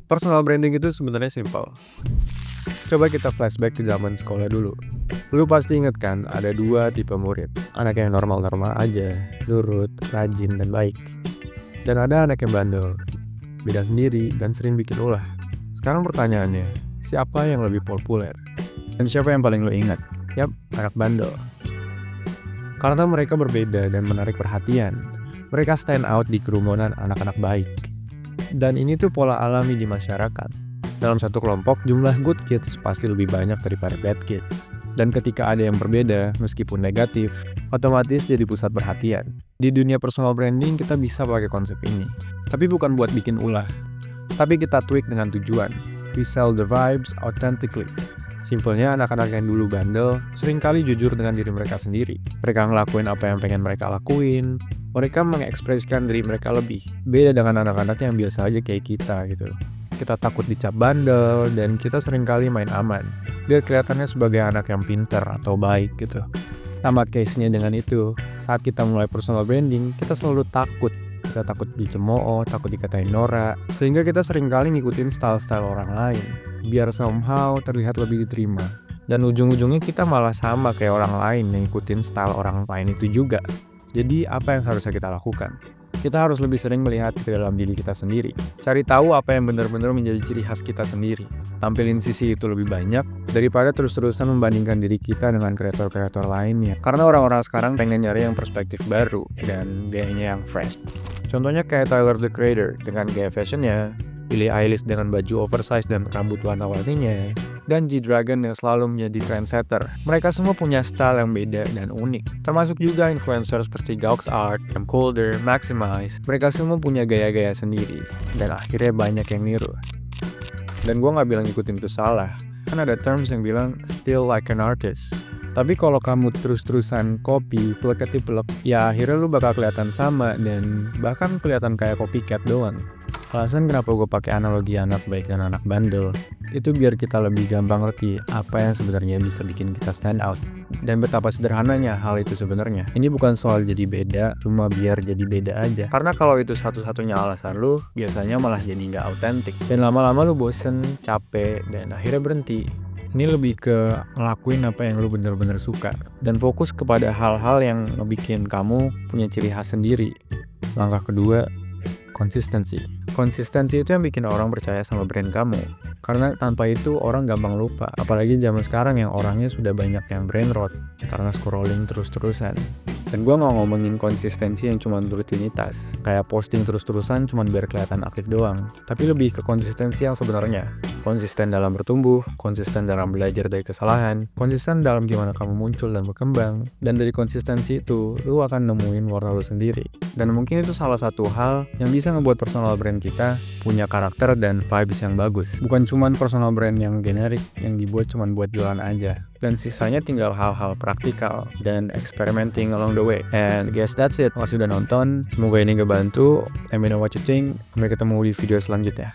Personal branding itu sebenarnya simple. Coba kita flashback ke zaman sekolah dulu. Lu pasti inget kan, ada dua tipe murid. Anak yang normal-normal aja, nurut, rajin, dan baik. Dan ada anak yang bandel, beda sendiri, dan sering bikin ulah. Sekarang pertanyaannya, siapa yang lebih populer? Dan siapa yang paling lo ingat? Yap, anak bandel. Karena mereka berbeda dan menarik perhatian. Mereka stand out di kerumunan anak-anak baik. Dan ini tuh pola alami di masyarakat. Dalam satu kelompok, jumlah good kids pasti lebih banyak daripada bad kids. Dan ketika ada yang berbeda, meskipun negatif, otomatis jadi pusat perhatian. Di dunia personal branding, kita bisa pakai konsep ini. Tapi bukan buat bikin ulah. Tapi kita tweak dengan tujuan. We sell the vibes authentically. Simpelnya, anak-anak yang dulu bandel seringkali jujur dengan diri mereka sendiri. Mereka ngelakuin apa yang pengen mereka lakuin. Mereka mengekspresikan diri mereka lebih. Beda dengan anak-anak yang biasa aja kayak kita gitu. Kita takut dicap bandel dan kita seringkali main aman. Biar kelihatannya sebagai anak yang pintar atau baik gitu. Sama case-nya dengan itu, saat kita mulai personal branding, kita selalu takut. Kita takut dicemooh, takut dikatain norak. Sehingga kita seringkali ngikutin style-style orang lain. Biar somehow terlihat lebih diterima. Dan ujung-ujungnya kita malah sama kayak orang lain yang ngikutin style orang lain itu juga. Jadi apa yang seharusnya kita lakukan? Kita harus lebih sering melihat ke dalam diri kita sendiri. Cari tahu apa yang benar-benar menjadi ciri khas kita sendiri. Tampilin sisi itu lebih banyak daripada terus-terusan membandingkan diri kita dengan kreator-kreator lainnya. Karena orang-orang sekarang pengen nyari yang perspektif baru dan gayanya yang fresh. Contohnya kayak Tyler the Creator dengan gaya fashionnya, Billie Eilish dengan baju oversize dan rambut warna-warninya, dan G-Dragon yang selalu menjadi trendsetter. Mereka semua punya style yang beda dan unik. Termasuk juga influencer seperti Gaux Art, Camcolder, Maximize. Mereka semua punya gaya-gaya sendiri, dan akhirnya banyak yang niru. Dan gue gak bilang ikutin itu salah. Kan ada terms yang bilang, still like an artist. Tapi kalau kamu terus-terusan copy, plek-plek, ya akhirnya lu bakal kelihatan sama dan bahkan kelihatan kayak copycat doang. Alasan kenapa gue pakai analogi anak baik dan anak bandel itu biar kita lebih gampang ngerti apa yang sebenarnya bisa bikin kita stand out dan betapa sederhananya hal itu sebenarnya. Ini bukan soal jadi beda, cuma biar jadi beda aja. Karena kalau itu satu-satunya alasan lu, biasanya malah jadi nggak autentik dan lama-lama lu bosen, capek dan akhirnya berhenti. Ini lebih ke ngelakuin apa yang lu bener-bener suka dan fokus kepada hal-hal yang ngebikin kamu punya ciri khas sendiri. Langkah kedua, konsistensi. Konsistensi itu yang bikin orang percaya sama brand kamu. Karena tanpa itu orang gampang lupa. Apalagi zaman sekarang yang orangnya sudah banyak yang brain rot karena scrolling terus-terusan. Dan gue gak ngomongin konsistensi yang cuma rutinitas, kayak posting terus-terusan cuma biar kelihatan aktif doang. Tapi lebih ke konsistensi yang sebenarnya. Konsisten dalam bertumbuh, konsisten dalam belajar dari kesalahan, konsisten dalam gimana kamu muncul dan berkembang. Dan dari konsistensi itu, lu akan nemuin warna lu sendiri. Dan mungkin itu salah satu hal yang bisa ngebuat personal brand kita punya karakter dan vibes yang bagus. Bukan cuma personal brand yang generik, yang dibuat cuma buat jualan aja. Dan sisanya tinggal hal-hal praktikal dan experimenting along the way. And I guess that's it. Kalau sudah nonton, semoga ini ngebantu. Let me know what you think. Sampai ketemu di video selanjutnya.